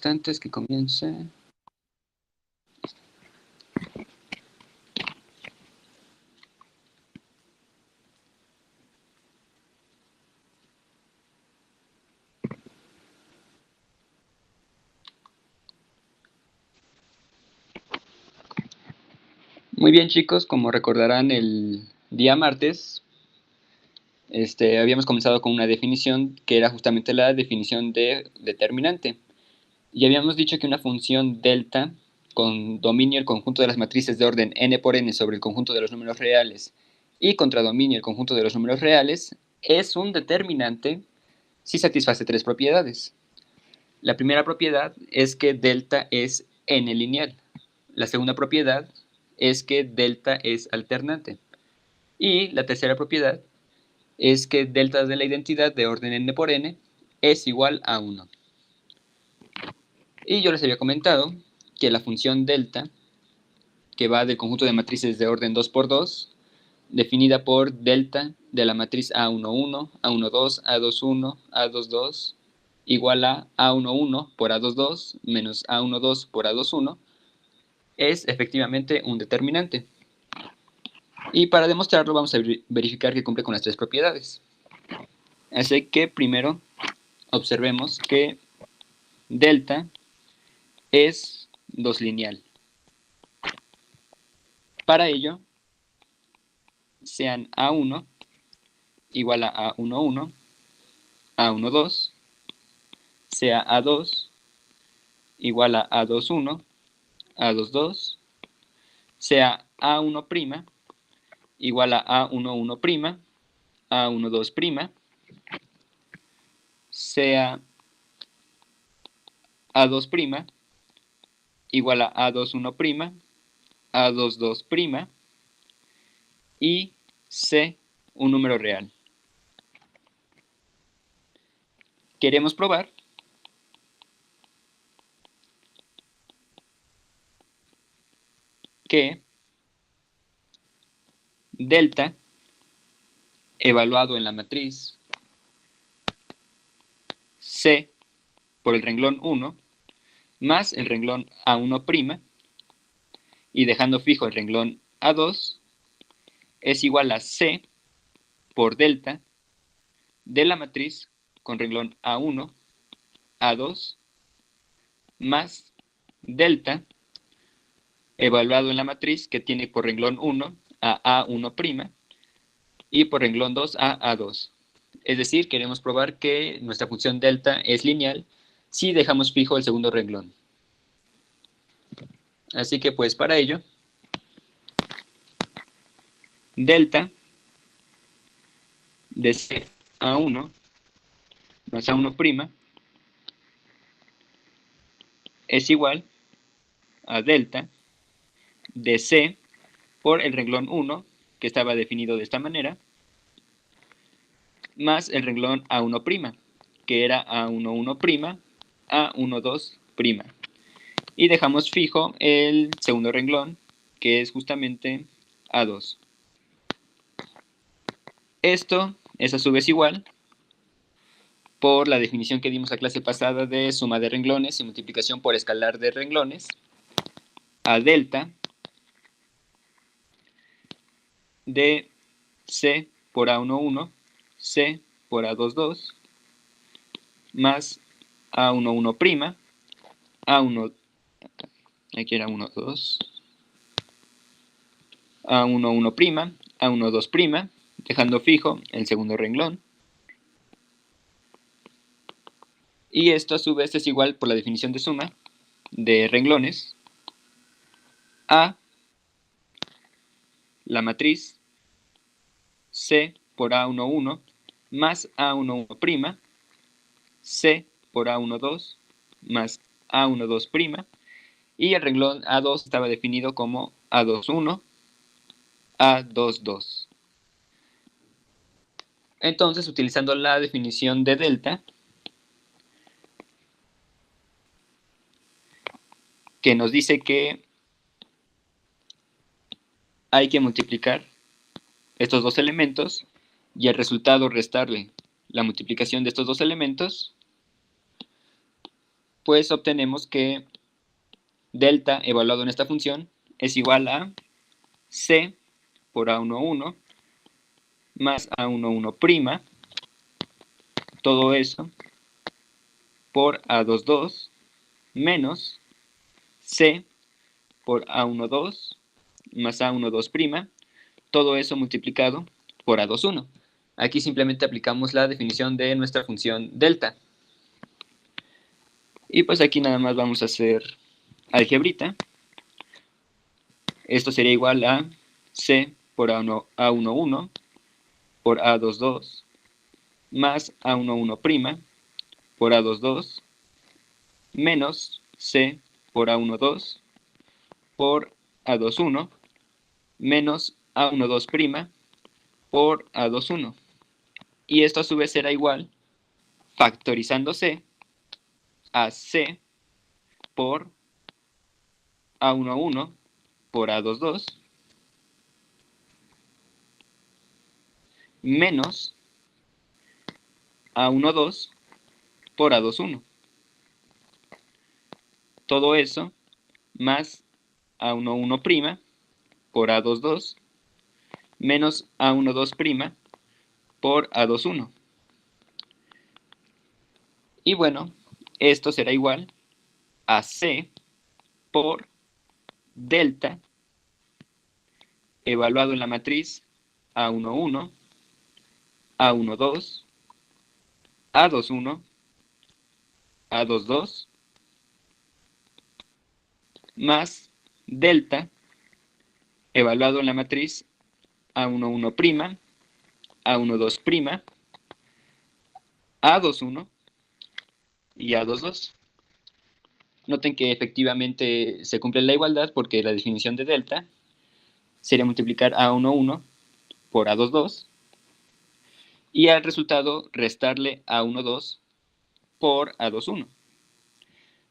instantes que comience. Muy bien, chicos, como recordarán, el día martes habíamos comenzado con una definición que era justamente la definición de determinante. Y habíamos dicho que una función delta con dominio el conjunto de las matrices de orden n por n sobre el conjunto de los números reales y contradominio el conjunto de los números reales es un determinante si satisface tres propiedades. La primera propiedad es que delta es n lineal. La segunda propiedad es que delta es alternante. Y la tercera propiedad es que delta de la identidad de orden n por n es igual a 1. Y yo les había comentado que la función delta, que va del conjunto de matrices de orden 2 por 2, definida por delta de la matriz A11, A12, A21, A22, igual a A11 por A22 menos A12 por A21, es efectivamente un determinante. Y para demostrarlo vamos a verificar que cumple con las tres propiedades. Así que primero observemos que delta es 2 lineal. Para ello, sean A1 igual a A11, A12, sea A2 igual a A21, A22, sea A1' igual a A11', A12', sea A2' igual a A21', A22', y C, un número real. Queremos probar que delta, evaluado en la matriz C por el renglón 1, más el renglón A1', y dejando fijo el renglón A2, es igual a C por delta de la matriz con renglón A1, A2, más delta evaluado en la matriz que tiene por renglón 1 a A1' y por renglón 2 a A2. Es decir, queremos probar que nuestra función delta es lineal si dejamos fijo el segundo renglón. Así que pues para ello, delta de C a 1 más A1' es igual a delta de C por el renglón 1, que estaba definido de esta manera, más el renglón A1', que era A11', A12'. Y dejamos fijo el segundo renglón, que es justamente A2. Esto es a su vez igual por la definición que dimos la clase pasada de suma de renglones y multiplicación por escalar de renglones, a delta de C por A11, C por A22, más A11', A1, aquí era 1, 2, A11', A12', dejando fijo el segundo renglón. Y esto a su vez es igual por la definición de suma de renglones a la matriz C por A11 más A11', C por A12 más A12', y el renglón A2 estaba definido como A21, A22. Entonces, utilizando la definición de delta, que nos dice que hay que multiplicar estos dos elementos y el resultado restarle la multiplicación de estos dos elementos, pues obtenemos que delta evaluado en esta función es igual a C por A11 más A11', todo eso por A22 menos C por A12 más A12', todo eso multiplicado por A21. Aquí simplemente aplicamos la definición de nuestra función delta. Y pues aquí nada más vamos a hacer algebrita. Esto sería igual a C por A11 por A22 más A11' por A22 menos C por A12 por A21 menos A12' por A21. Y esto a su vez será igual, factorizando C, a C por A11 por A22 menos A12 por A21. Todo eso más A11' por A22 menos A12' por A21. Y bueno, esto será igual a C por delta evaluado en la matriz A11, A12, A21, A22, más delta evaluado en la matriz A11', A12', A21 y A22. Noten que efectivamente se cumple la igualdad porque la definición de delta sería multiplicar A11 por A22 y al resultado restarle A12 por A21.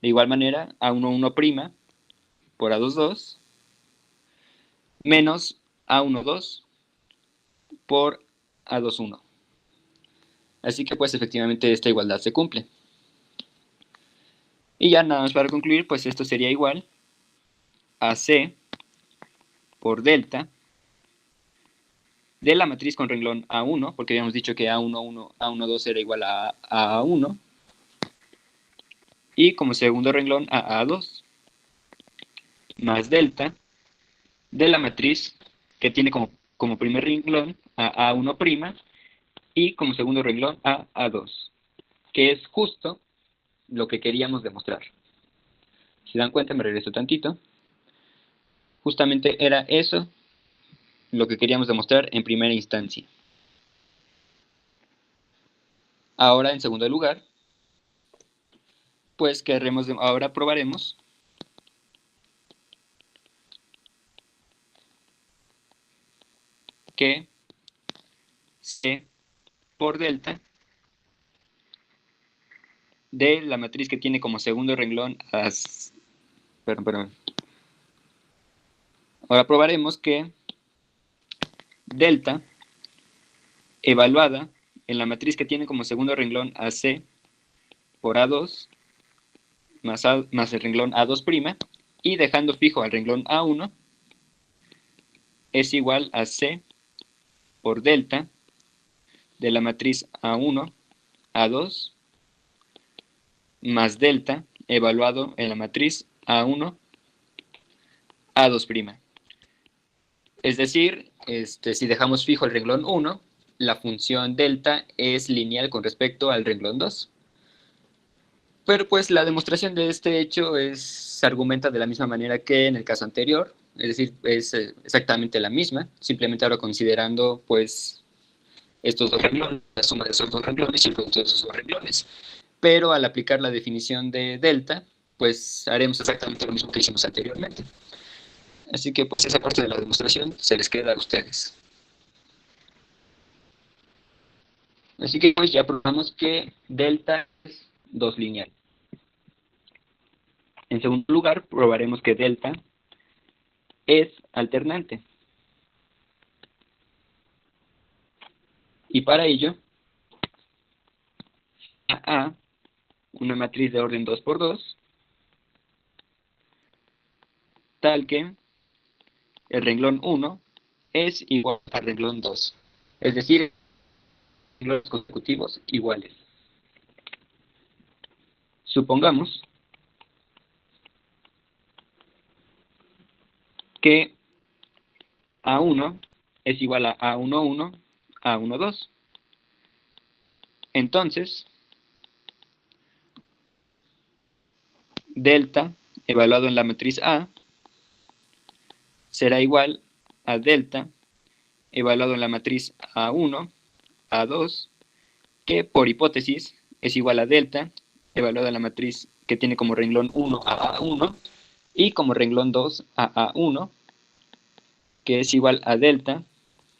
De igual manera, A11' por A22 menos A12 por A21. Así que pues efectivamente esta igualdad se cumple. Y ya nada más para concluir, pues esto sería igual a C por delta de la matriz con renglón A1, porque habíamos dicho que A11, A12 era igual a A1, y como segundo renglón a A2, más delta de la matriz que tiene como primer renglón a A1' y como segundo renglón a A2, que es justo lo que queríamos demostrar. Si dan cuenta, me regreso tantito. Justamente era eso lo que queríamos demostrar en primera instancia. Ahora, en segundo lugar, pues ahora probaremos que C por delta de la matriz que tiene como segundo renglón Ahora probaremos que delta evaluada en la matriz que tiene como segundo renglón a C por A2 más el renglón A2' y dejando fijo al renglón A1 es igual a C por delta de la matriz A1, A2 más delta evaluado en la matriz A1, A2'. Es decir, si dejamos fijo el renglón 1, la función delta es lineal con respecto al renglón 2. Pero pues la demostración de este hecho se argumenta de la misma manera que en el caso anterior, es decir, es exactamente la misma, simplemente ahora considerando pues estos dos renglones, la suma de esos dos renglones y el producto de esos dos renglones. Pero al aplicar la definición de delta, pues haremos exactamente lo mismo que hicimos anteriormente. Así que pues esa parte de la demostración se les queda a ustedes. Así que pues ya probamos que delta es 2 lineal. En segundo lugar, probaremos que delta es alternante. Y para ello, A una matriz de orden 2 por 2, tal que el renglón 1 es igual al renglón 2. Es decir, renglones consecutivos iguales. Supongamos que A1 es igual a A11, A12. Entonces, delta evaluado en la matriz A será igual a delta evaluado en la matriz A1, A2, que por hipótesis es igual a delta evaluado en la matriz que tiene como renglón 1 a A1 y como renglón 2 a A1, que es igual a delta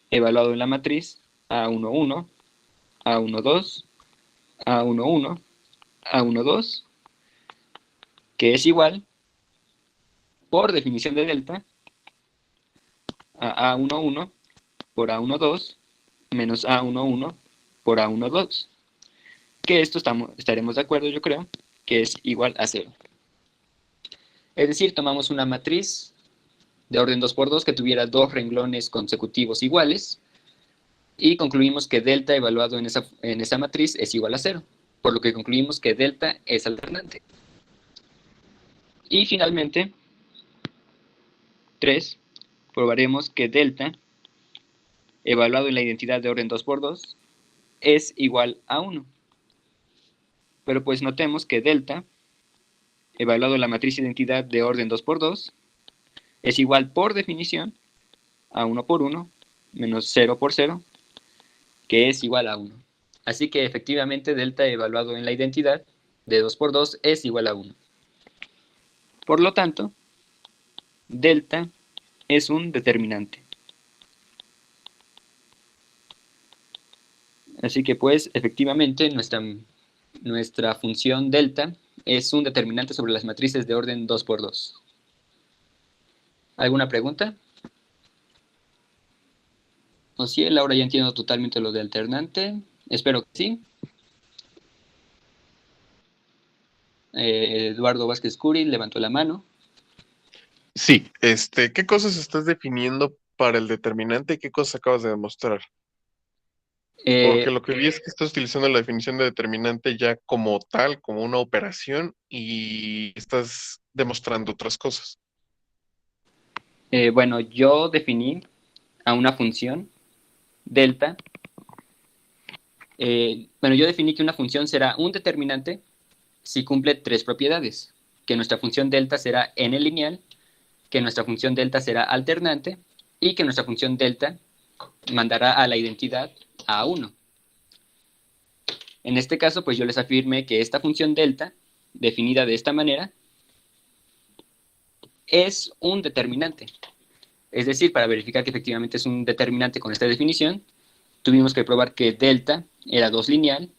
evaluado en la matriz A11, A12, A11, A12, que es igual, por definición de delta, a A11 por A12 menos A11 por A12, que esto estaremos de acuerdo, yo creo, que es igual a 0. Es decir, tomamos una matriz de orden 2 por 2 que tuviera dos renglones consecutivos iguales y concluimos que delta evaluado en esa matriz es igual a 0, por lo que concluimos que delta es alternante. Y finalmente, 3, probaremos que delta evaluado en la identidad de orden 2 por 2 es igual a 1. Pero pues notemos que delta evaluado en la matriz identidad de orden 2 por 2 es igual por definición a 1 por 1 menos 0 por 0, que es igual a 1. Así que efectivamente delta evaluado en la identidad de 2 por 2 es igual a 1. Por lo tanto, delta es un determinante. Así que pues efectivamente nuestra función delta es un determinante sobre las matrices de orden 2 por 2. ¿Alguna pregunta? O si ahora ya entiendo totalmente lo de alternante. Espero que sí. Eduardo Vázquez Curi levantó la mano. Sí, ¿qué cosas estás definiendo para el determinante y qué cosas acabas de demostrar? Porque lo que vi es que estás utilizando la definición de determinante ya como tal, como una operación, y estás demostrando otras cosas. Bueno, yo definí a una función delta. Bueno, yo definí que una función será un determinante si cumple tres propiedades. Que nuestra función delta será n lineal, que nuestra función delta será alternante y que nuestra función delta mandará a la identidad a1. En este caso, pues yo les afirmé que esta función delta, definida de esta manera, es un determinante. Es decir, para verificar que efectivamente es un determinante con esta definición, tuvimos que probar que delta era 2 lineal,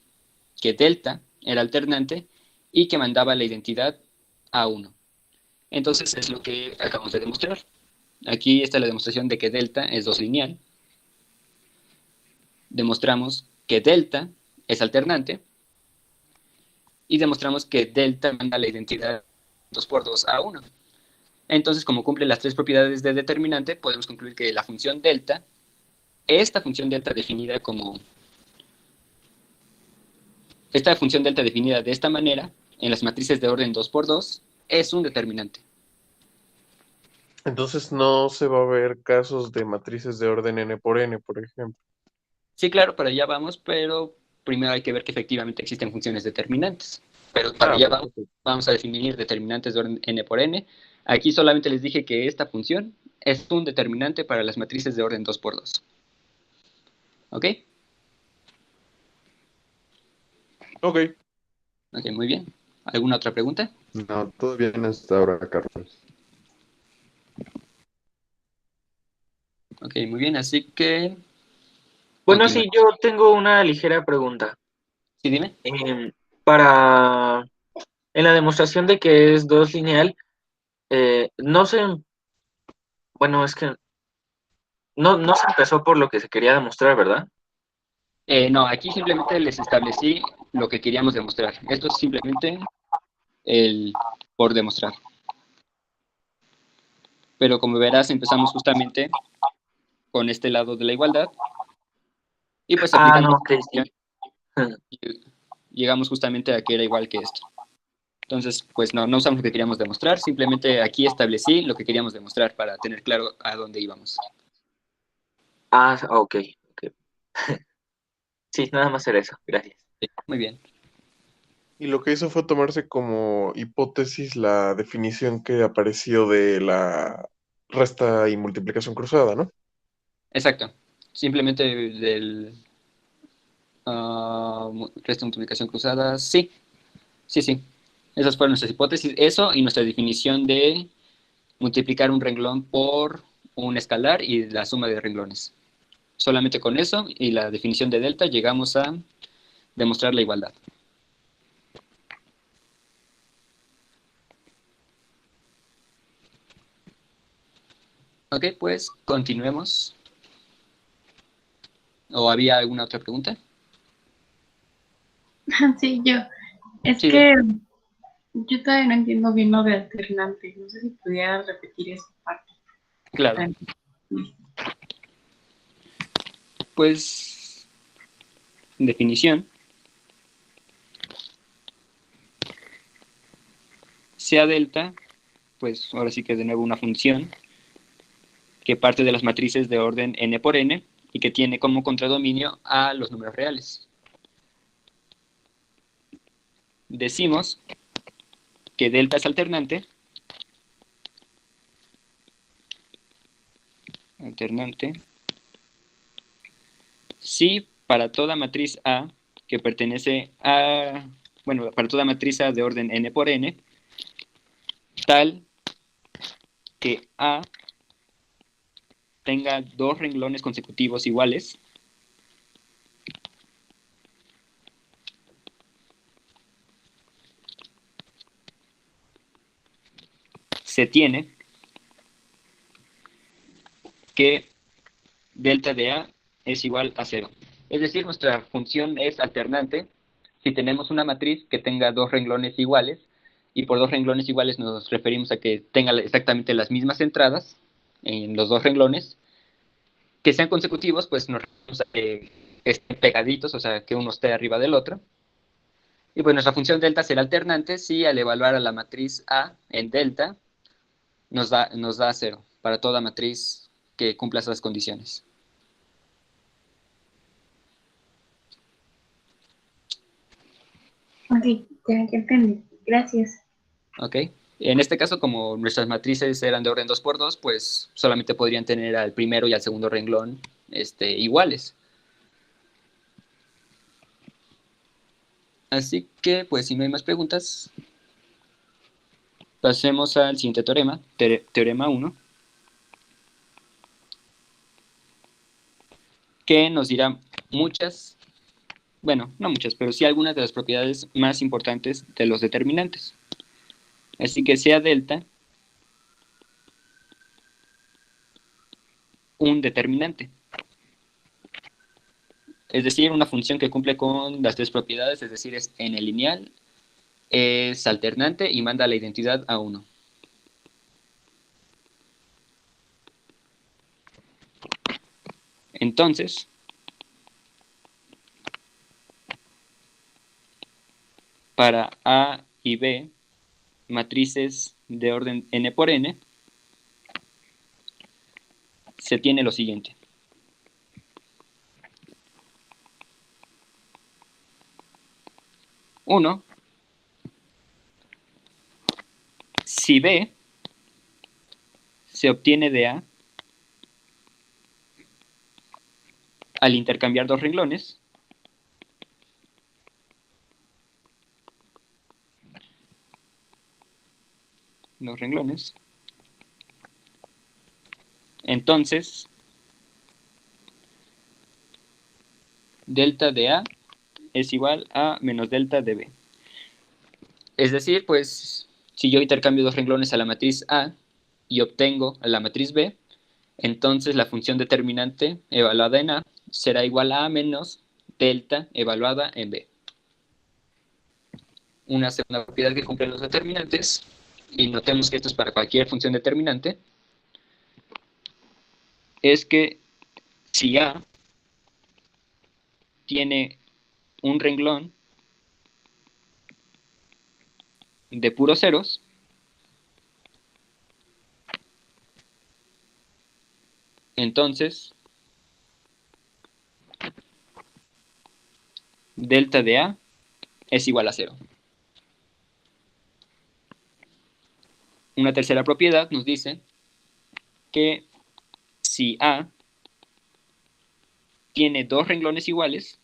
que delta era alternante y que mandaba la identidad a1. Entonces es lo que acabamos de demostrar. Aquí está la demostración de que delta es 2 lineal. Demostramos que delta es alternante y demostramos que delta manda la identidad 2 por 2 a 1. Entonces, como cumple las tres propiedades de determinante, podemos concluir que la función delta, esta función delta definida de esta manera, en las matrices de orden 2 por 2, es un determinante. Entonces no se va a ver casos de matrices de orden n por n, por ejemplo. Sí, claro, para allá vamos, pero primero hay que ver que efectivamente existen funciones determinantes. Pero para allá Perfecto. vamos a definir determinantes de orden n por n. Aquí solamente les dije que esta función es un determinante para las matrices de orden 2 por 2. ¿Ok? Ok. Ok, muy bien. ¿Alguna otra pregunta? No, todo bien hasta ahora, Carlos. Ok, muy bien, así que Bueno, continuemos. sí, yo tengo una ligera pregunta. ¿Sí, dime? Para en la demostración de que es 2 lineal, no sé, bueno, es que no se empezó por lo que se quería demostrar, ¿verdad? No, aquí simplemente les establecí lo que queríamos demostrar. Esto es simplemente el por demostrar. Pero como verás, empezamos justamente con este lado de la igualdad. Y pues aplicando no, ok, sí. llegamos justamente a que era igual que esto. Entonces, pues no usamos lo que queríamos demostrar, simplemente aquí establecí lo que queríamos demostrar para tener claro a dónde íbamos. Ok. Sí, nada más era eso, gracias. Sí, muy bien. Y lo que hizo fue tomarse como hipótesis la definición que apareció de la resta y multiplicación cruzada, ¿no? Exacto. Simplemente del resta de multiplicación cruzada, sí. Esas fueron nuestras hipótesis. Eso y nuestra definición de multiplicar un renglón por un escalar y la suma de renglones. Solamente con eso y la definición de delta llegamos a demostrar la igualdad. Ok, pues continuemos. ¿O había alguna otra pregunta? Sí, yo. Es Sí, que yo todavía no entiendo bien lo de alternante. No sé si pudieras repetir esa parte. claro. Pues, definición. Sea delta, pues ahora sí que es de nuevo una función que parte de las matrices de orden n por n y que tiene como contradominio a los números reales. Decimos que delta es alternante si para toda matriz A que pertenece a, bueno, para toda matriz A de orden n por n, tal que A tenga dos renglones consecutivos iguales, se tiene que delta de A es igual a 0. Es decir, nuestra función es alternante si tenemos una matriz que tenga dos renglones iguales, y por dos renglones iguales nos referimos a que tenga exactamente las mismas entradas en los dos renglones, que sean consecutivos, pues nos referimos a que estén pegaditos, o sea, que uno esté arriba del otro. Y pues nuestra función delta será alternante si al evaluar a la matriz A en delta nos da 0 para toda matriz que cumpla esas condiciones. Ok, ya entendí. Gracias. ¿Ok? En este caso, como nuestras matrices eran de orden 2×2, pues solamente podrían tener al primero y al segundo renglón iguales. Así que, pues si no hay más preguntas, pasemos al siguiente teorema, teorema 1, que nos dirá muchas, bueno, no muchas, pero sí algunas de las propiedades más importantes de los determinantes. Así que sea delta un determinante. Es decir, una función que cumple con las tres propiedades, es decir, es n lineal, es alternante y manda la identidad a 1. Entonces, para A y B, matrices de orden n por n, se tiene lo siguiente. Uno, si B se obtiene de A al intercambiar dos renglones, entonces delta de A es igual a menos delta de B. Es decir, pues, si yo intercambio dos renglones a la matriz A y obtengo a la matriz B, entonces la función determinante evaluada en A será igual a menos delta evaluada en B. Una segunda propiedad que cumplen los determinantes, y notemos que esto es para cualquier función determinante, es que si A tiene un renglón de puros ceros, entonces delta de A es igual a 0. Una tercera propiedad nos dice que si A tiene dos renglones iguales,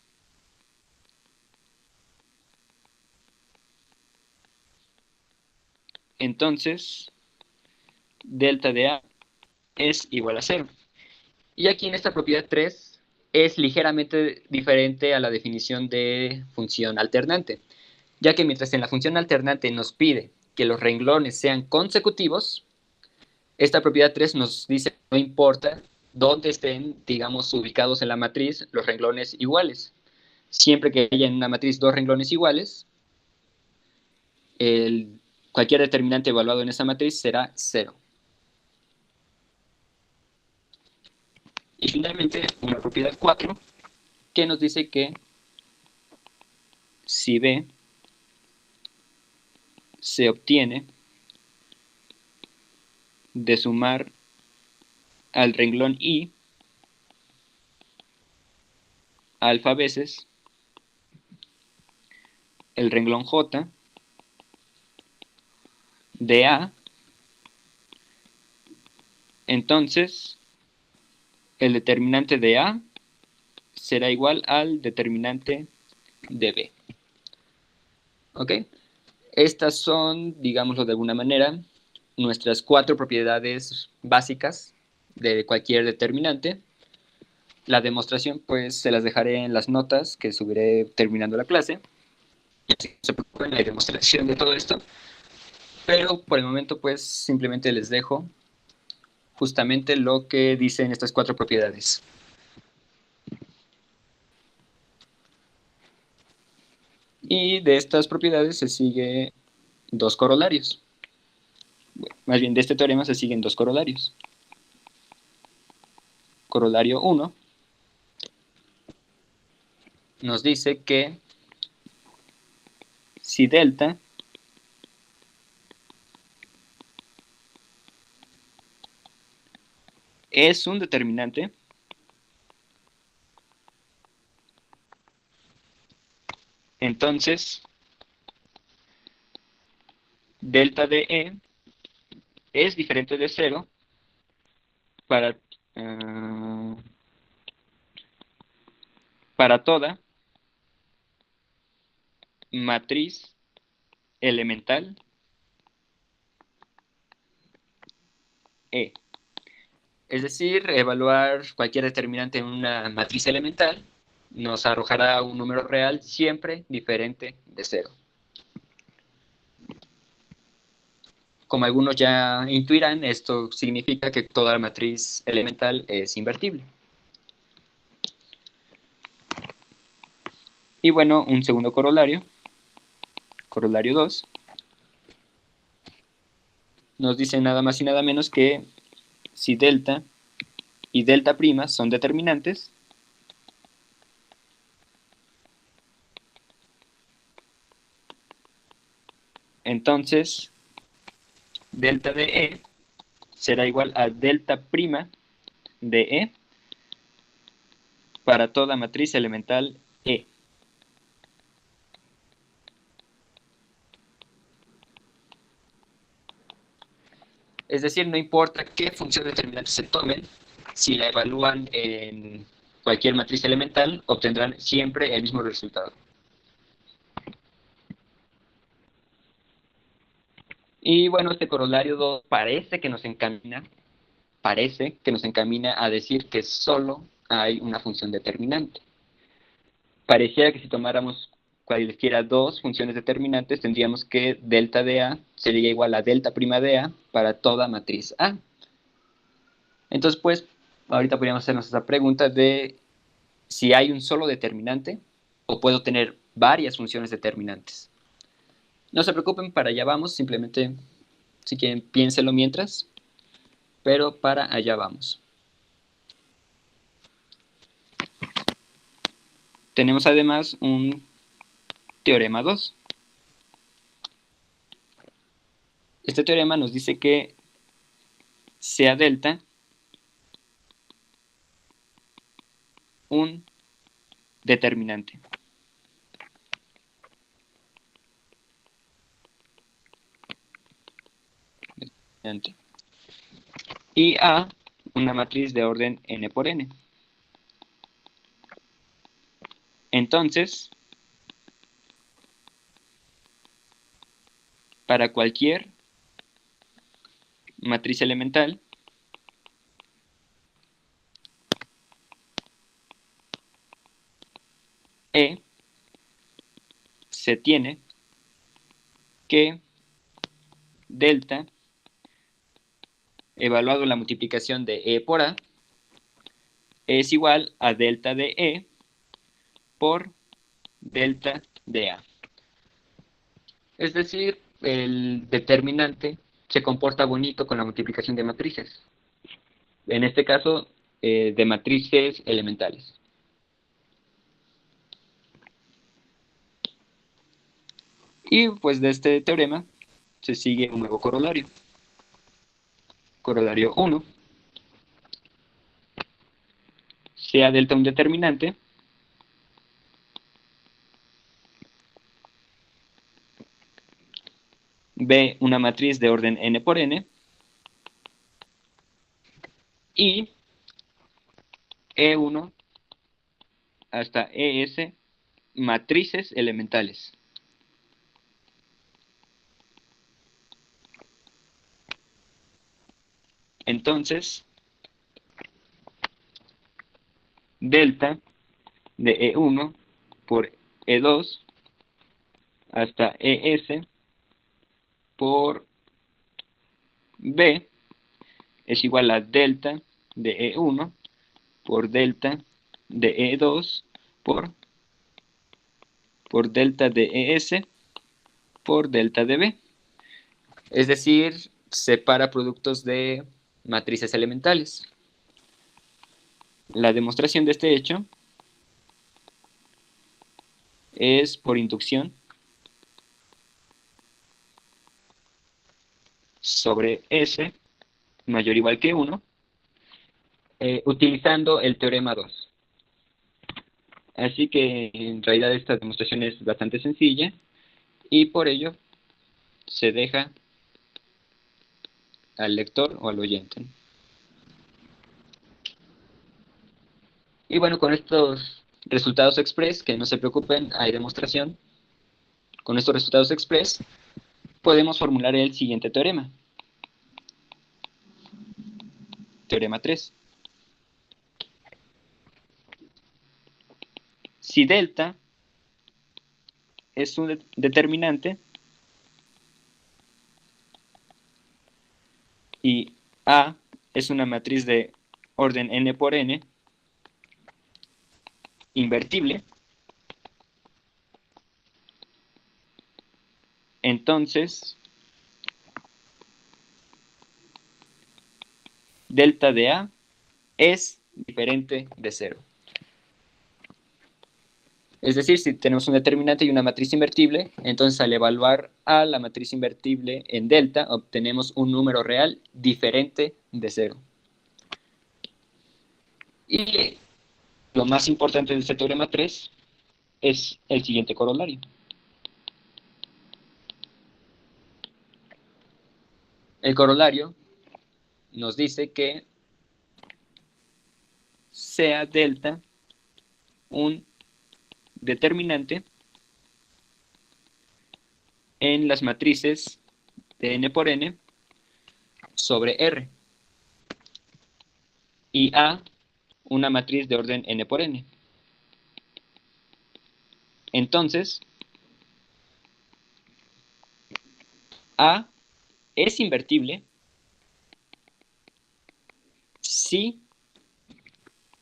entonces delta de A es igual a 0. Y aquí en esta propiedad 3 es ligeramente diferente a la definición de función alternante, ya que mientras en la función alternante nos pide que los renglones sean consecutivos, esta propiedad 3 nos dice que no importa dónde estén, digamos, ubicados en la matriz los renglones iguales. Siempre que haya en una matriz dos renglones iguales, cualquier determinante evaluado en esa matriz será 0. Y finalmente, una propiedad 4, que nos dice que si B se obtiene de sumar al renglón I alfa veces el renglón J de A, entonces el determinante de A será igual al determinante de B. ¿Ok? Estas son, digámoslo de alguna manera, nuestras 4 propiedades básicas de cualquier determinante. La demostración, pues, se las dejaré en las notas que subiré terminando la clase. Y así no se preocupen, la demostración de todo esto. Pero por el momento, pues, simplemente les dejo justamente lo que dicen estas 4 propiedades. Y de estas propiedades se sigue 2 corolarios. Bueno, más bien, de este teorema se siguen 2 corolarios. Corolario 1 nos dice que si delta es un determinante, entonces delta de E es diferente de 0 para toda matriz elemental E. Es decir, evaluar cualquier determinante en una matriz elemental nos arrojará un número real siempre diferente de 0. Como algunos ya intuirán, esto significa que toda la matriz elemental es invertible. Y bueno, un segundo corolario, corolario 2, nos dice nada más y nada menos que si delta y delta prima son determinantes, entonces delta de E será igual a delta prima de E para toda matriz elemental E. Es decir, no importa qué función determinante se tomen, si la evalúan en cualquier matriz elemental, obtendrán siempre el mismo resultado. Y bueno, este corolario 2 parece que nos encamina a decir que solo hay una función determinante. Pareciera que si tomáramos cualesquiera dos funciones determinantes, tendríamos que delta de A sería igual a delta prima de A para toda matriz A. Entonces, pues, ahorita podríamos hacernos esa pregunta de si hay un solo determinante o puedo tener varias funciones determinantes. No se preocupen, para allá vamos, simplemente si quieren piénselo mientras, pero para allá vamos. Tenemos además un teorema 2. Este teorema nos dice que sea delta un determinante. Y A una matriz de orden n por n. Entonces, para cualquier matriz elemental, E se tiene que delta, evaluado la multiplicación de E por A, es igual a delta de E por delta de A. Es decir, el determinante se comporta bonito con la multiplicación de matrices. En este caso, de matrices elementales. Y pues de este teorema se sigue un nuevo corolario. Corolario 1. Sea delta un determinante, B una matriz de orden n por n, y E1 hasta ES matrices elementales. Entonces, delta de E1 por E2 hasta ES por B es igual a delta de E1 por delta de E2 por delta de ES por delta de B. Es decir, separa productos de matrices elementales. La demostración de este hecho es por inducción sobre S mayor o igual que 1, utilizando el teorema 2. Así que en realidad esta demostración es bastante sencilla y por ello se deja al lector o al oyente. Y bueno, con estos resultados express, que no se preocupen, hay demostración. Con estos resultados express podemos formular el siguiente teorema. Teorema 3. Si delta es un determinante y A es una matriz de orden n por n invertible, entonces delta de A es diferente de 0. Es decir, si tenemos un determinante y una matriz invertible, entonces al evaluar a la matriz invertible en delta, obtenemos un número real diferente de 0. Y lo más importante de este teorema 3 es el siguiente corolario. El corolario nos dice que sea delta un determinante en las matrices de n por n sobre R y A una matriz de orden n por n. Entonces, A es invertible si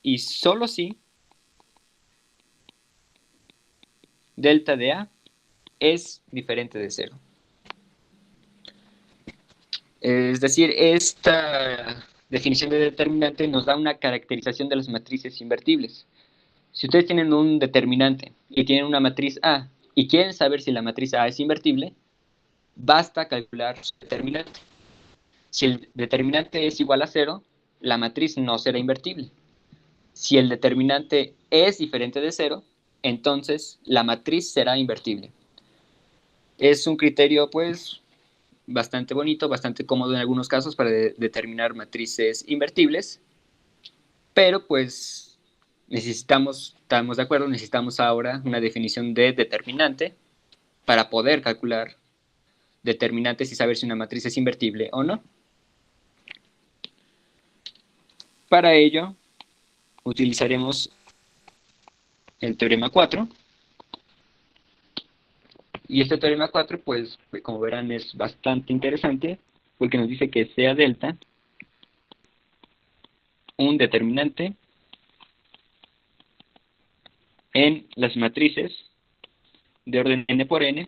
y solo si delta de A es diferente de 0. Es decir, esta definición de determinante nos da una caracterización de las matrices invertibles. Si ustedes tienen un determinante y tienen una matriz A y quieren saber si la matriz A es invertible, basta calcular su determinante. Si el determinante es igual a 0, la matriz no será invertible. Si el determinante es diferente de 0, entonces la matriz será invertible. Es un criterio, pues, bastante bonito, bastante cómodo en algunos casos para determinar matrices invertibles, pero pues estamos de acuerdo, necesitamos ahora una definición de determinante para poder calcular determinantes y saber si una matriz es invertible o no. Para ello, utilizaremos el teorema 4. Y este teorema 4, pues, como verán, es bastante interesante, porque nos dice que sea delta un determinante en las matrices de orden n por n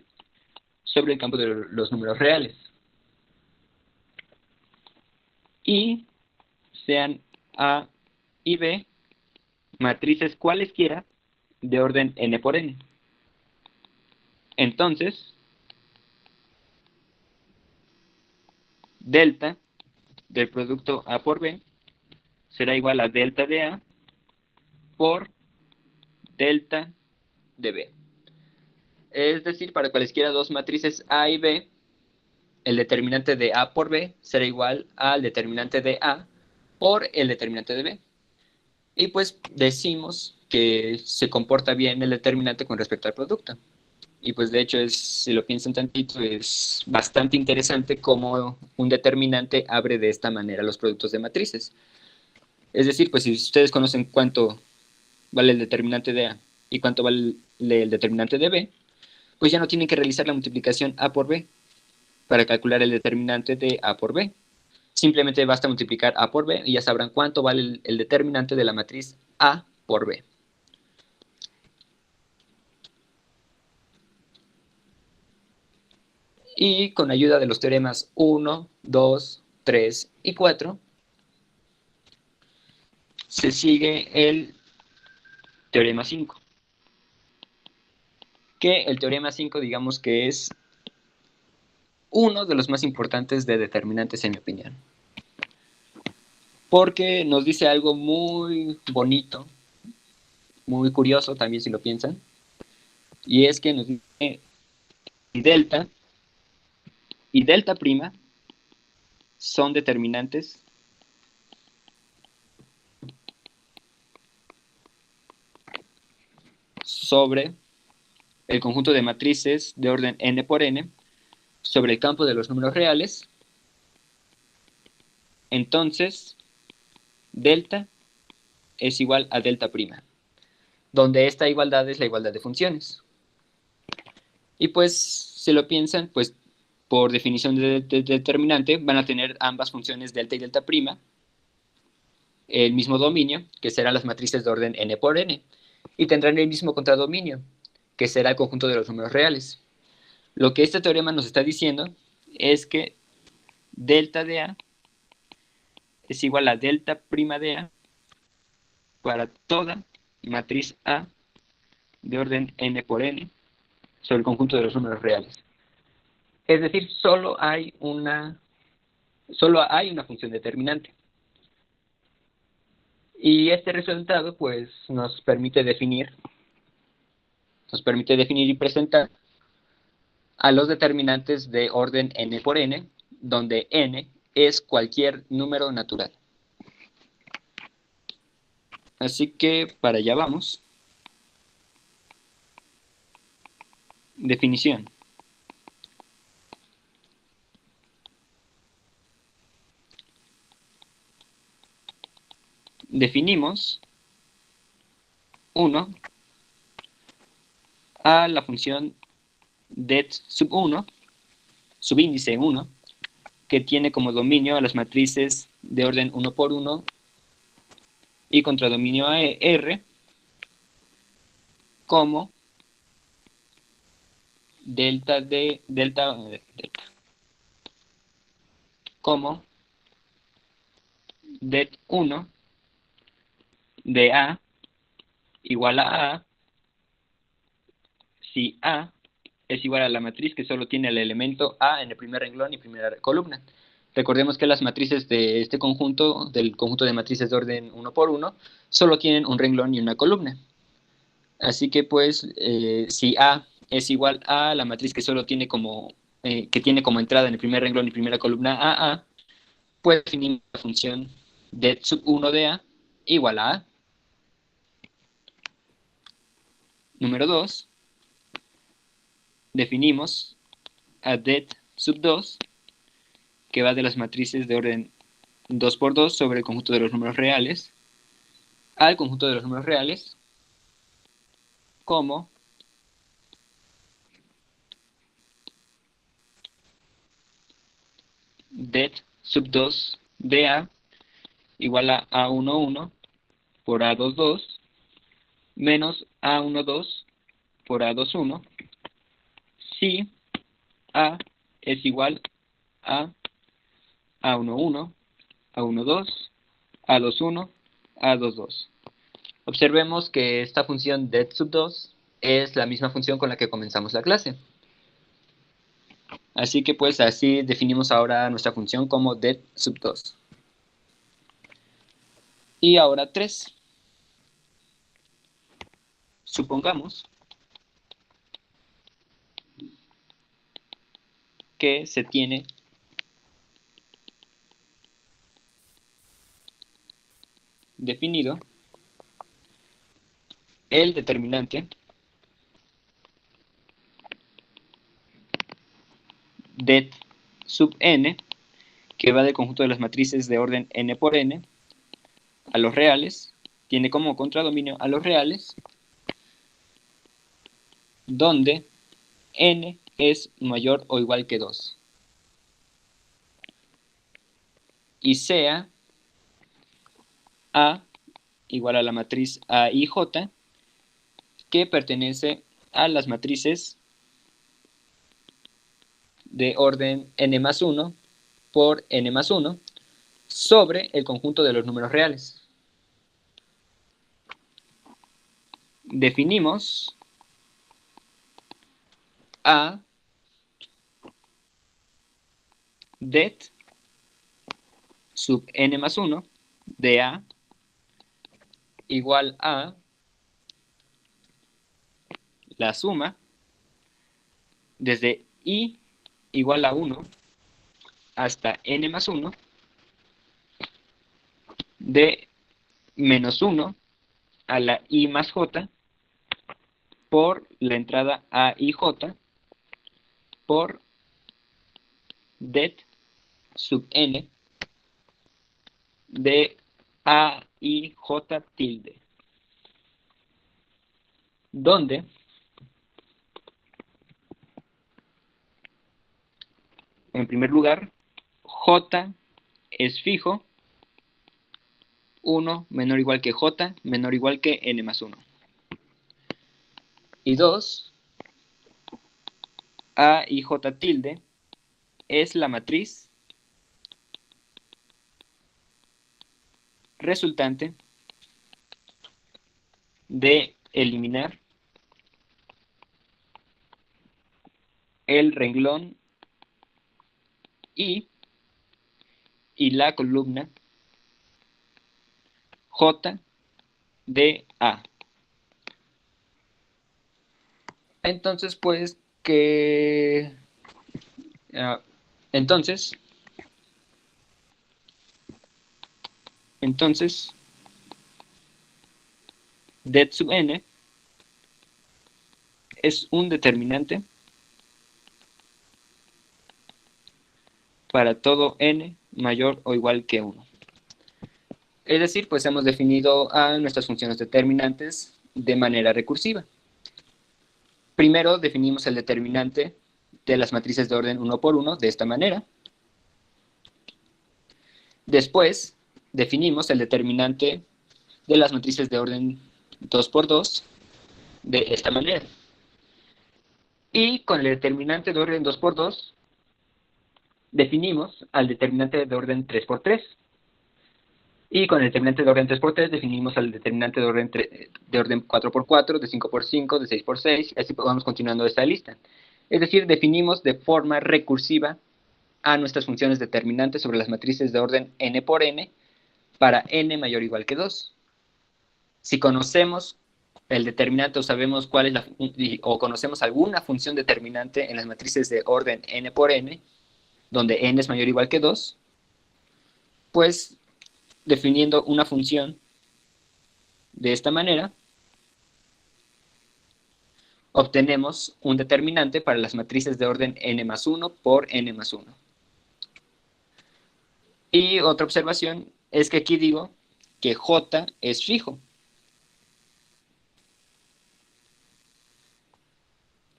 sobre el campo de los números reales. Y sean A y B matrices cualesquiera de orden n por n. Entonces, delta del producto A por B será igual a delta de A por delta de B. Es decir, para cualesquiera dos matrices A y B, el determinante de A por B será igual al determinante de A por el determinante de B. Y pues decimos que se comporta bien el determinante con respecto al producto. Y pues de hecho, si lo piensan tantito, es bastante interesante cómo un determinante abre de esta manera los productos de matrices. Es decir, pues si ustedes conocen cuánto vale el determinante de A y cuánto vale el determinante de B, pues ya no tienen que realizar la multiplicación A por B para calcular el determinante de A por B. Simplemente basta multiplicar A por B y ya sabrán cuánto vale el determinante de la matriz A por B. Y con ayuda de los teoremas 1, 2, 3 y 4, se sigue el teorema 5. Que el teorema 5, digamos que es uno de los más importantes de determinantes, en mi opinión. Porque nos dice algo muy bonito, muy curioso también si lo piensan. Y es que nos dice delta y delta prima son determinantes sobre el conjunto de matrices de orden n por n sobre el campo de los números reales. Entonces, delta es igual a delta prima, donde esta igualdad es la igualdad de funciones. Y pues, si lo piensan, pues por definición de determinante van a tener ambas funciones delta y delta prima el mismo dominio, que serán las matrices de orden n por n, y tendrán el mismo contradominio, que será el conjunto de los números reales. Lo que este teorema nos está diciendo es que delta de A es igual a delta prima de A para toda matriz A de orden n por n sobre el conjunto de los números reales. Es decir, solo hay una función determinante. Y este resultado pues nos permite definir y presentar a los determinantes de orden n por n, donde n es cualquier número natural. Así que para allá vamos. Definición. Definimos 1 a la función det sub 1, subíndice 1, que tiene como dominio a las matrices de orden 1 por 1 y contradominio a R como delta de delta como det1 de A igual a A si A es igual a la matriz que solo tiene el elemento A en el primer renglón y primera columna. Recordemos que las matrices de este conjunto, del conjunto de matrices de orden 1 por 1, solo tienen un renglón y una columna. Así que pues si A es igual a la matriz que solo tiene como entrada en el primer renglón y primera columna AA, pues definimos la función det sub 1 de A igual a A. Número 2, definimos a det sub 2, que va de las matrices de orden 2 por 2 sobre el conjunto de los números reales, al conjunto de los números reales, como det sub 2 de A igual a A11 por A22 menos A12 por A21 si A es igual a A11, A12, A21, A22. Observemos que esta función det sub 2 es la misma función con la que comenzamos la clase. Así que pues así definimos ahora nuestra función como det sub 2. Y ahora 3. Supongamos que se tiene definido el determinante det sub n, que va del conjunto de las matrices de orden n por n a los reales, tiene como contradominio a los reales, donde n es mayor o igual que 2. Y sea A igual a la matriz A y J, que pertenece a las matrices de orden n más 1 por n más 1 sobre el conjunto de los números reales. Definimos A det sub n más 1 de A igual a la suma desde i igual a 1 hasta n más 1 de menos 1 a la i más j por la entrada a y j por det sub n de a y j tilde, donde en primer lugar j es fijo, 1 menor o igual que j menor o igual que n más 1. Y 2, a y j tilde es la matriz resultante de eliminar el renglón y la columna j de A. Entonces, pues, entonces, det sub n es un determinante para todo n mayor o igual que 1. Es decir, pues hemos definido a nuestras funciones determinantes de manera recursiva. Primero definimos el determinante de las matrices de orden 1 por 1 de esta manera. Después definimos el determinante de las matrices de orden 2 por 2 de esta manera. Y con el determinante de orden 2×2 definimos al determinante de orden 3×3. Y con el determinante de orden 3×3 definimos al determinante de orden 4×4, de 5×5, de 6×6, así vamos continuando esta lista. Es decir, definimos de forma recursiva a nuestras funciones determinantes sobre las matrices de orden n por n para n mayor o igual que 2. Si conocemos el determinante o sabemos cuál es o conocemos alguna función determinante en las matrices de orden n por n, donde n es mayor o igual que 2, pues definiendo una función de esta manera, obtenemos un determinante para las matrices de orden n más 1 por n más 1. Y otra observación es que aquí digo que J es fijo.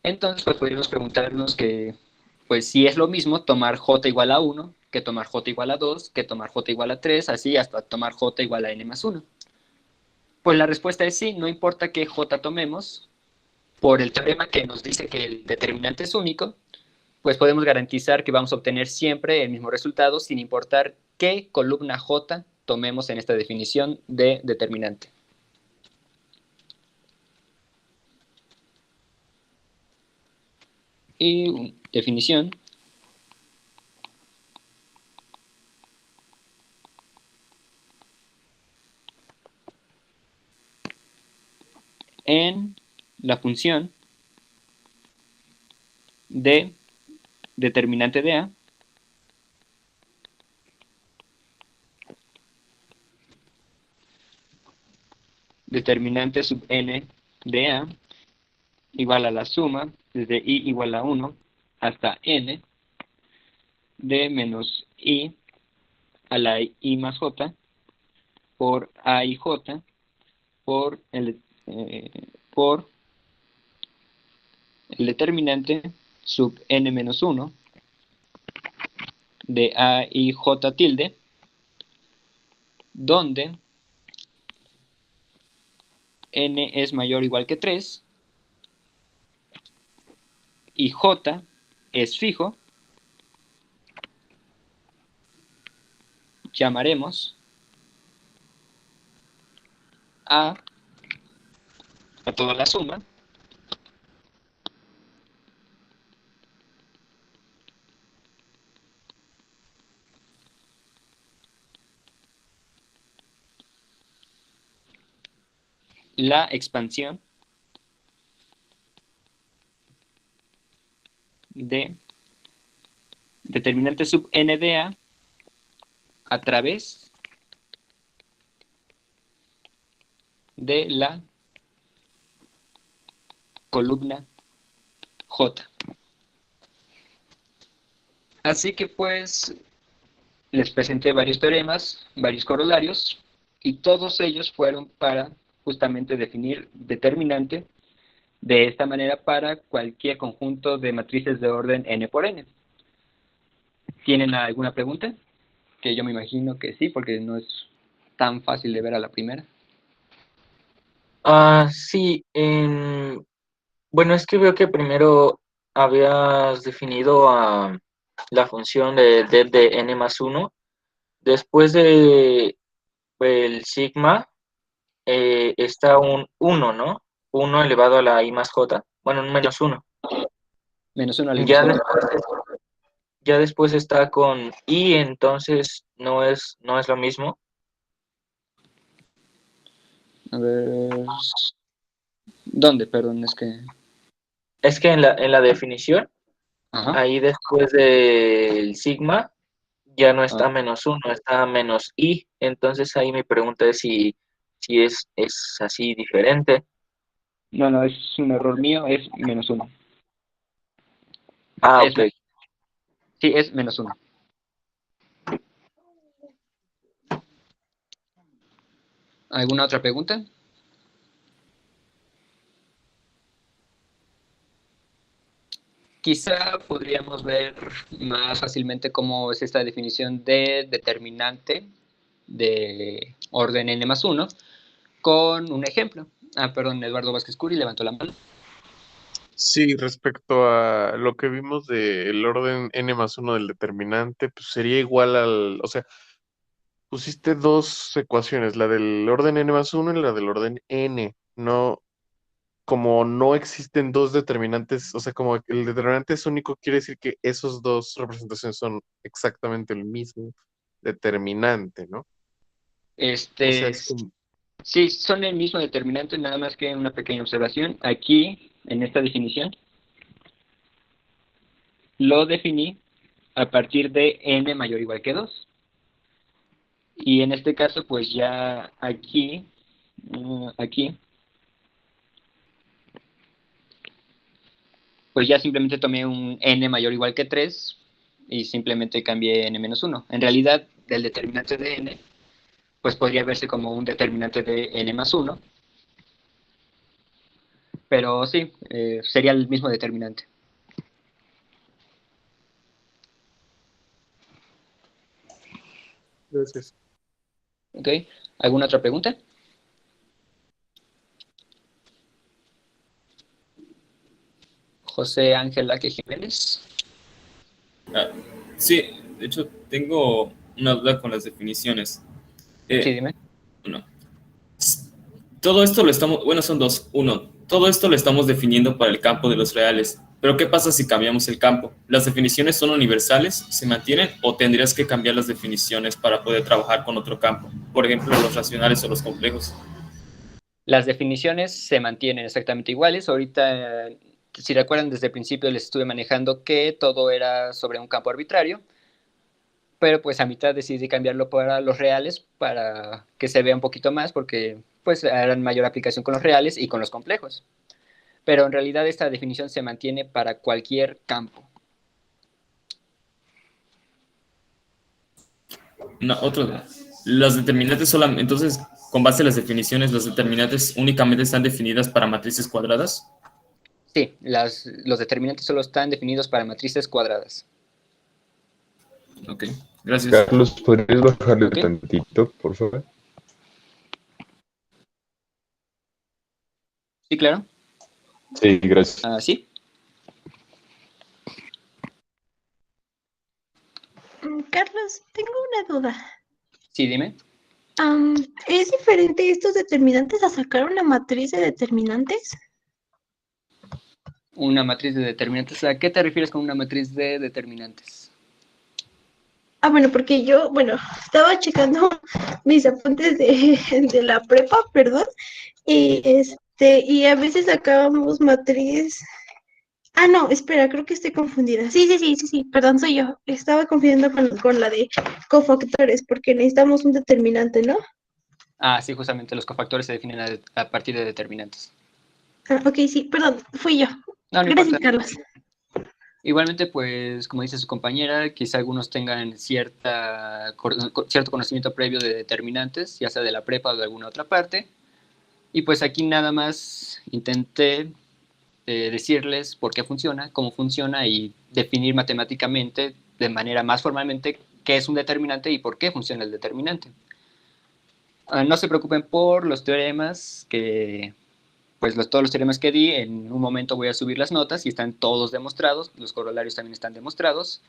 Entonces, pues podríamos preguntarnos que, pues si es lo mismo tomar J igual a 1, que tomar J igual a 2, que tomar J igual a 3, así hasta tomar J igual a n más 1. Pues la respuesta es sí, no importa qué J tomemos, por el teorema que nos dice que el determinante es único, pues podemos garantizar que vamos a obtener siempre el mismo resultado sin importar qué columna J tomemos en esta definición de determinante. Y definición. En la función de determinante de A determinante sub n de A igual a la suma desde i igual a 1 hasta n de menos i a la i más j por a y j por el determinante sub n menos 1 de a y j tilde, donde n es mayor o igual que 3 y j es fijo. Llamaremos a toda la suma la expansión de determinante sub n de a través de la columna J. Así que pues les presenté varios teoremas, varios corolarios, y todos ellos fueron para justamente definir determinante de esta manera para cualquier conjunto de matrices de orden n por n. ¿Tienen alguna pregunta? Que yo me imagino que sí, porque no es tan fácil de ver a la primera. Sí, bueno, es que veo que primero habías definido la función de n más 1. Después de el sigma está un 1, ¿no? 1 elevado a la i más j. Bueno, un menos 1. Menos 1 a la Ya ya después está con i, entonces no es lo mismo. A ver. ¿Dónde? Perdón, es que. Es que en la definición, Ajá. ahí después del sigma, ya no está menos 1, está menos i. Entonces ahí mi pregunta es si es así diferente. No, es un error mío, es menos 1. Ok. Sí, es menos 1. ¿Alguna otra pregunta? Quizá podríamos ver más fácilmente cómo es esta definición de determinante de orden n más 1 con un ejemplo. Perdón, Eduardo Vázquez Curi levantó la mano. Sí, respecto a lo que vimos del orden n+1 del determinante, pues sería igual o sea, pusiste dos ecuaciones, la del orden n+1 y la del orden n. No, como no existen dos determinantes, o sea, como el determinante es único, quiere decir que esos dos representaciones son exactamente el mismo determinante, ¿no? O sea, Este, es como, sí, son el mismo determinante, nada más que una pequeña observación. Aquí, en esta definición, lo definí a partir de n mayor o igual que 2. Y en este caso, pues ya aquí, pues ya simplemente tomé un n mayor o igual que 3 y simplemente cambié n-1. En realidad, el determinante de n, pues podría verse como un determinante de n+1, pero sí, sería el mismo determinante. gracias. ¿Ok? ¿Alguna otra pregunta? José Ángel Laque Jiménez. Ah, sí, de hecho tengo una duda con las definiciones. Sí, dime. Uno, todo esto lo estamos, bueno, son dos. Uno, todo esto lo estamos definiendo para el campo de los reales. Pero ¿qué pasa si cambiamos el campo? ¿Las definiciones son universales? ¿Se mantienen? ¿O tendrías que cambiar las definiciones para poder trabajar con otro campo? Por ejemplo, los racionales o los complejos. Las definiciones se mantienen exactamente iguales. Ahorita, si recuerdan, desde el principio les estuve manejando que todo era sobre un campo arbitrario, pero pues a mitad decidí cambiarlo para los reales para que se vea un poquito más, porque pues harán mayor aplicación con los reales y con los complejos. Pero en realidad esta definición se mantiene para cualquier campo. No, otro. Las determinantes solamente, entonces, con base en las definiciones, las determinantes únicamente están definidas para matrices cuadradas. Sí, los determinantes solo están definidos para matrices cuadradas. Ok, gracias. Carlos, ¿podrías bajarle Ok. tantito, por favor? Sí, claro. Sí, gracias. ¿Sí? Carlos, tengo una duda. Sí, dime. ¿Es diferente estos determinantes a sacar una matriz de determinantes? Una matriz de determinantes. ¿A qué te refieres con una matriz de determinantes? Bueno, porque yo, estaba checando mis apuntes de la prepa, perdón, y y a veces sacábamos matriz. No, espera, creo que estoy confundida. Sí, perdón, soy yo. Estaba confundiendo con la de cofactores, porque necesitamos un determinante, ¿no? Sí, justamente los cofactores se definen a partir de determinantes. Ok, sí, perdón, fui yo. No Gracias, importa. Carlos. Igualmente, pues, como dice su compañera, quizá algunos tengan cierto conocimiento previo de determinantes, ya sea de la prepa o de alguna otra parte. Y pues aquí nada más intenté decirles por qué funciona, cómo funciona y definir matemáticamente, de manera más formalmente, qué es un determinante y por qué funciona el determinante. No se preocupen por los teoremas que pues todos los teoremas que di, en un momento voy a subir las notas y están todos demostrados, los corolarios también están demostrados,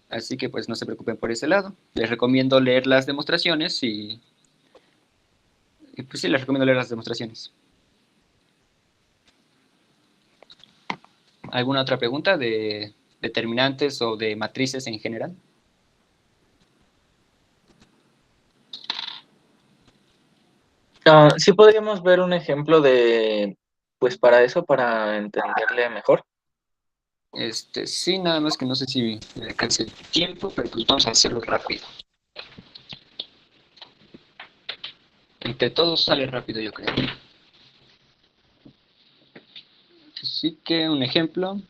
así que pues no se preocupen por ese lado. Les recomiendo leer las demostraciones y pues sí, les recomiendo leer las demostraciones. ¿Alguna otra pregunta de determinantes o de matrices en general? Sí podríamos ver un ejemplo de, pues para eso, para entenderle mejor. Sí, nada más que no sé si me alcance el tiempo, pero pues vamos a hacerlo rápido. Entre todos sale rápido, yo creo. Así que un ejemplo.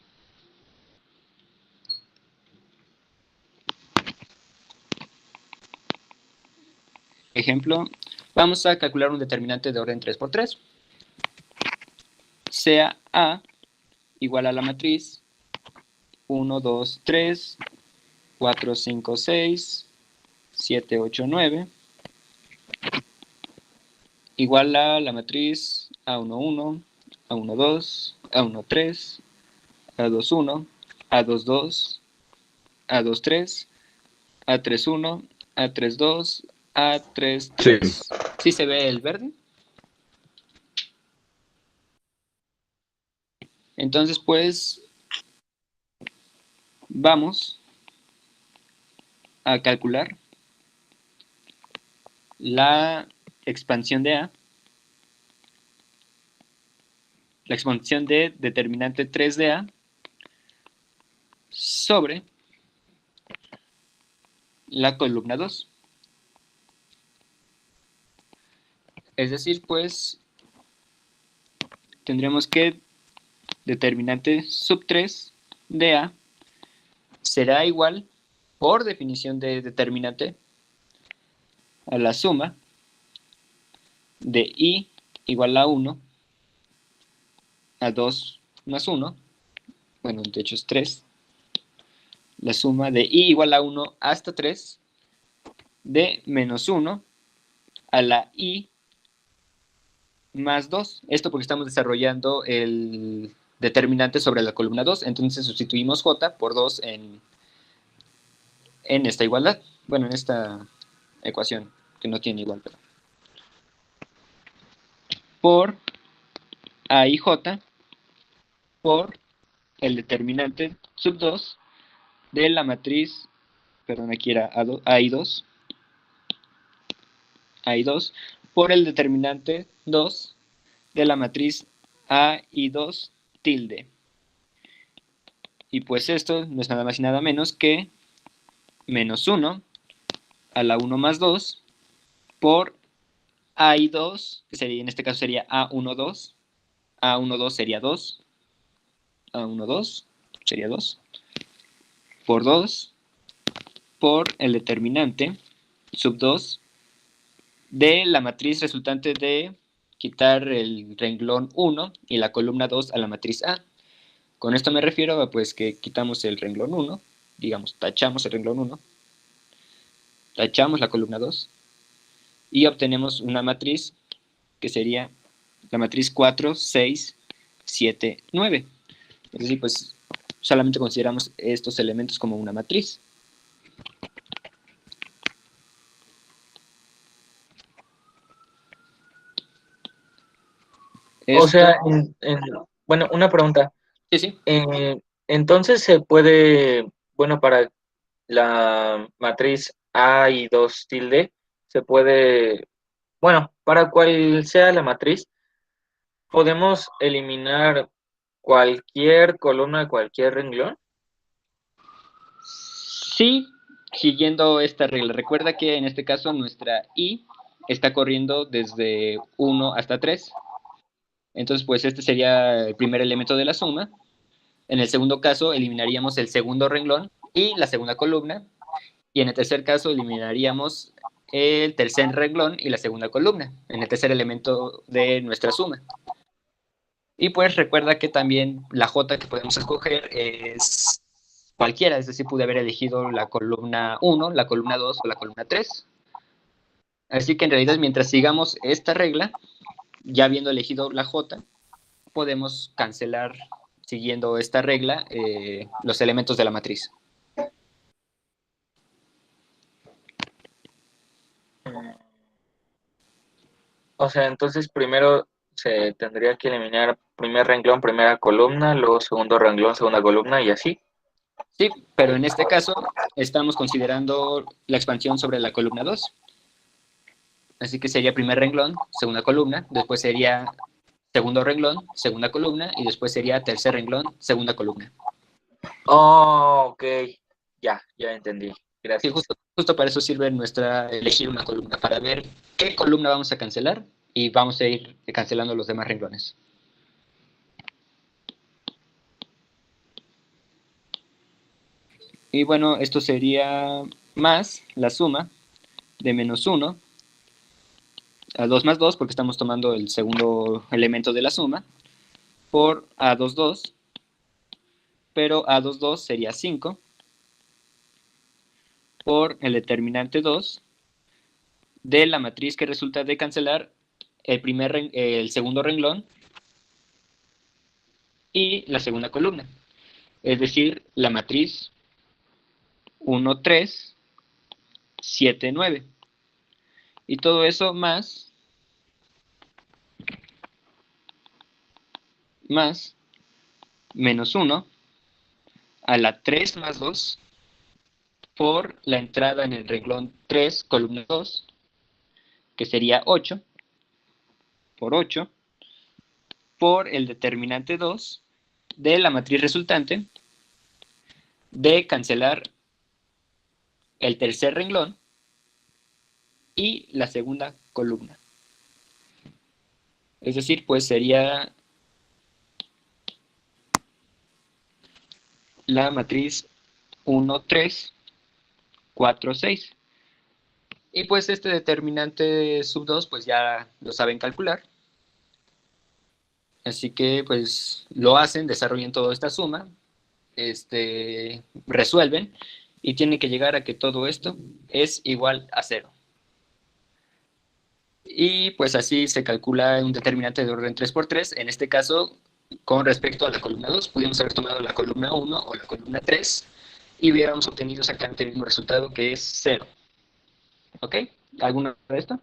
Vamos a calcular un determinante de orden 3×3. Sea A igual a la matriz 1, 2, 3, 4, 5, 6, 7, 8, 9, igual a la matriz A11, A12, A13, A21, A22, A23, A31, A32, A33. Sí. ¿Sí se ve el verde? Entonces, pues, vamos a calcular la expansión de A, la expansión de determinante 3 de A sobre la columna 2. Es decir, pues, tendremos que determinante sub 3 de A será igual, por definición de determinante, a la suma de I igual a 1, a 2 más 1, bueno, de hecho es 3, la suma de I igual a 1 hasta 3, de menos 1 a la I más 2. Esto porque estamos desarrollando el determinante sobre la columna 2, entonces sustituimos J por 2 en esta igualdad, bueno, en esta ecuación, que no tiene igual, pero por A y J por el determinante sub 2 de la matriz, perdón, aquí era AI2, por el determinante 2 de la matriz AI2 tilde. Y pues esto no es nada más y nada menos que menos 1 a la 1 más 2 por AI2, que sería, en este caso sería A12, A12 sería 2, A12 sería 2, por 2 por el determinante sub 2 de la matriz resultante de quitar el renglón 1 y la columna 2 a la matriz A. Con esto me refiero a pues que quitamos el renglón 1, digamos, tachamos el renglón 1, tachamos la columna 2 y obtenemos una matriz que sería la matriz 4, 6, 7, 9. Es decir, pues solamente consideramos estos elementos como una matriz. O sea, bueno, una pregunta. Sí. Entonces se puede, bueno, para la matriz A y 2 tilde, se puede, bueno, para cual sea la matriz, podemos eliminar cualquier columna, cualquier renglón. Sí, siguiendo esta regla. Recuerda que en este caso nuestra I está corriendo desde 1 hasta 3. Entonces, pues este sería el primer elemento de la suma. En el segundo caso, eliminaríamos el segundo renglón y la segunda columna. Y en el tercer caso, eliminaríamos el tercer renglón y la segunda columna, en el tercer elemento de nuestra suma. Y pues recuerda que también la J que podemos escoger es cualquiera, es decir, pude haber elegido la columna 1, la columna 2 o la columna 3. Así que en realidad, mientras sigamos esta regla, ya habiendo elegido la J, podemos cancelar, siguiendo esta regla, los elementos de la matriz. O sea, entonces primero se tendría que eliminar primer renglón, primera columna, luego segundo renglón, segunda columna y así. Sí, pero en este caso estamos considerando la expansión sobre la columna 2. Así que sería primer renglón, segunda columna, después sería segundo renglón, segunda columna, y después sería tercer renglón, segunda columna. Oh, ok. Ya entendí. Gracias. Sí, justo para eso sirve elegir una columna, para ver qué columna vamos a cancelar y vamos a ir cancelando los demás renglones. Y bueno, esto sería más la suma de menos 1 a 2 más 2, porque estamos tomando el segundo elemento de la suma, por A22, pero A22 sería 5, por el determinante 2 de la matriz que resulta de cancelar el segundo renglón y la segunda columna. Es decir, la matriz 1, 3, 7, 9. Y todo eso más menos 1 a la 3 más 2 por la entrada en el renglón 3, columna 2, que sería 8, por 8, por el determinante 2 de la matriz resultante de cancelar el tercer renglón y la segunda columna. Es decir, pues sería la matriz 1, 3, 4, 6. Y pues este determinante sub 2 pues ya lo saben calcular. Así que pues lo hacen, desarrollan toda esta suma, resuelven y tienen que llegar a que todo esto es igual a 0. Y pues así se calcula un determinante de orden 3×3. En este caso, con respecto a la columna 2, pudimos haber tomado la columna 1 o la columna 3 y hubiéramos obtenido exactamente el mismo resultado, que es 0. ¿Ok? ¿Alguna de esto?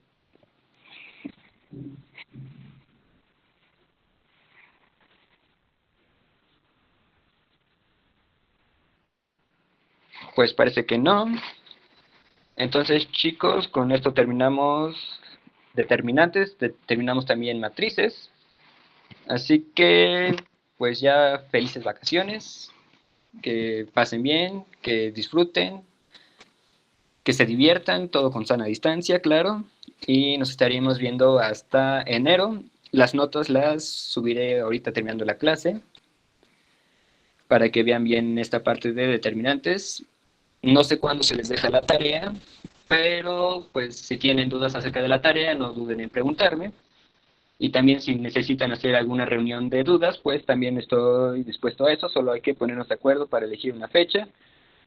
Pues parece que no. Entonces, chicos, con esto terminamos determinantes, terminamos también matrices. Así que, pues ya felices vacaciones, que pasen bien, que disfruten, que se diviertan, todo con sana distancia, claro. Y nos estaríamos viendo hasta enero. Las notas las subiré ahorita terminando la clase, para que vean bien esta parte de determinantes. No sé cuándo se les deja la tarea, pero pues si tienen dudas acerca de la tarea, no duden en preguntarme. Y también si necesitan hacer alguna reunión de dudas, pues también estoy dispuesto a eso, solo hay que ponernos de acuerdo para elegir una fecha.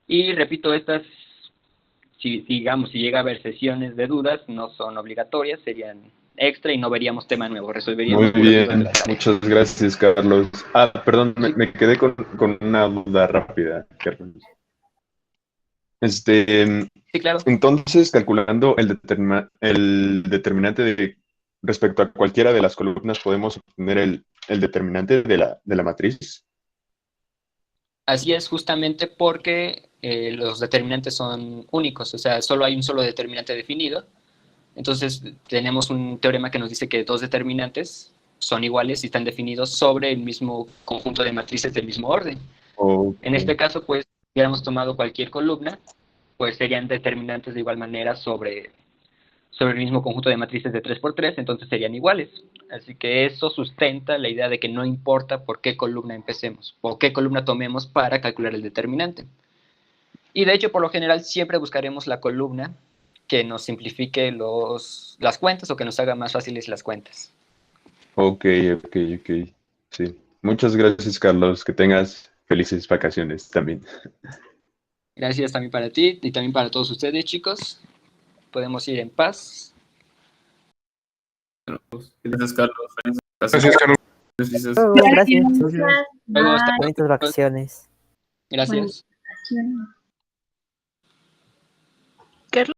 Y repito, estas, si llega a haber sesiones de dudas, no son obligatorias, serían extra y no veríamos tema nuevo, resolveríamos Muy bien, muchas gracias, Carlos. Perdón, me quedé con una duda rápida, Carlos. Sí, claro. Entonces, calculando el determinante respecto a cualquiera de las columnas, ¿podemos obtener el determinante de la matriz? Así es, justamente porque los determinantes son únicos, o sea, solo hay un solo determinante definido. Entonces, tenemos un teorema que nos dice que dos determinantes son iguales y están definidos sobre el mismo conjunto de matrices del mismo orden. Okay. En este caso, pues, si hubiéramos tomado cualquier columna, pues serían determinantes de igual manera sobre el mismo conjunto de matrices de 3×3, entonces serían iguales. Así que eso sustenta la idea de que no importa por qué columna empecemos, o qué columna tomemos para calcular el determinante. Y de hecho, por lo general, siempre buscaremos la columna que nos simplifique las cuentas o que nos haga más fáciles las cuentas. Ok. Sí. Muchas gracias, Carlos. Que tengas felices vacaciones también. Gracias también para ti y también para todos ustedes, chicos. Podemos ir en paz. Gracias, Carlos. Gracias, Carlos. Gracias. Luego, Bonitas vacaciones. Gracias. Bueno,